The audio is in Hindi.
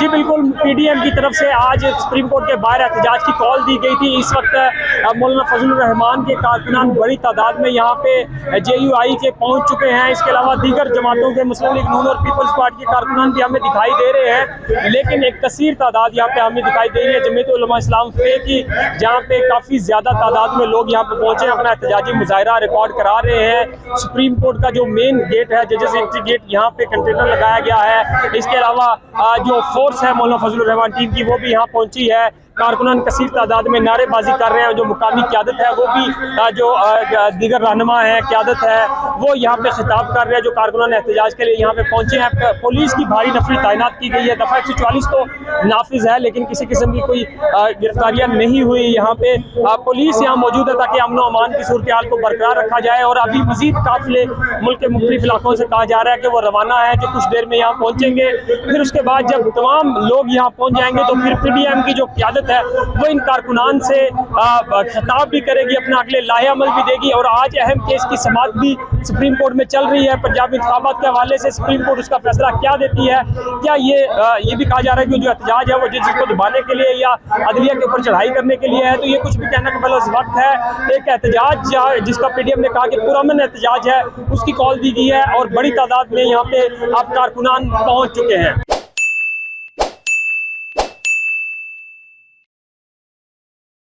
जी बिल्कुल, पीडीएम की तरफ से आज सुप्रीम कोर्ट के बाहर एहतजाज की कॉल दी गई थी। इस वक्त मौलाना फजलुर रहमान के कारकुनान बड़ी तादाद में यहाँ पे जेयूआई के पहुँच चुके हैं। इसके अलावा दीगर जमातों के मुस्लिम लीग नून और पीपल्स पार्टी के कारकुनान भी हमें दिखाई दे रहे हैं, लेकिन एक कसीर तादाद यहाँ पे हमें दिखाई दे रही है जमीयत उलमा इस्लाम फे की, जहाँ पे काफ़ी ज़्यादा तादाद में लोग यहाँ पे पहुँचे, अपना एहतजाजी मुजाहरा रिकॉर्ड करा रहे हैं। सुप्रीम कोर्ट का जो मेन गेट है, जजेस एंट्री गेट, यहाँ पे कंटेनर लगाया गया है। इसके अलावा जो फोर्स है मौलाना फजलुर रहमान टीम की, वो भी यहाँ पहुंची है। कारकुनान कसीर तादाद में नारेबाजी कर रहे हैं। जो मुकामी क़यादत है वो भी, जो दीगर रहनुमा है, क़यादत है, वो यहाँ पे खिताब कर रहे हैं। जो कारकुनान एहतजाज के लिए यहाँ पे पहुंचे हैं, पुलिस की भारी नफरी तैनात की गई है। दफ़ा 144 तो नाफिज है, लेकिन किसी किस्म की कोई गिरफ्तारियाँ नहीं हुई। यहाँ पे पुलिस यहाँ मौजूद है ताकि अमन व अमान की सूरत हाल को बरकरार रखा जाए। और अभी मजीद काफिले मुल्क के मुख्तलिफ इलाकों से कहा जा रहा है कि वो रवाना है, जो कुछ देर में यहाँ पहुँचेंगे। फिर उसके बाद जब तमाम लोग यहाँ पहुँच जाएंगे तो फिर पीडीएम की जो क़यादत है वो इन कारकुनान से खिताब भी करेगी, अपना अगले लाहे अमल भी देगी। और आज अहम केस की समाअत भी सुप्रीम कोर्ट में चल रही है। पंजाब इंतखाबात के हवाले से सुप्रीम कोर्ट उसका फैसला क्या देती है। क्या ये भी कहा जा रहा है कि जो एहतजाज है वो जिसको दबाने के लिए या अदलिया के ऊपर चढ़ाई करने के लिए है, तो ये कुछ भी कहना का बस वक्त है। एक एहतजाज जिसका पीडीएम ने कहा कि पुरअमन एहतजाज है, उसकी कॉल दी गई है और बड़ी तादाद में यहाँ पे आप कारकुनान पहुँच चुके हैं।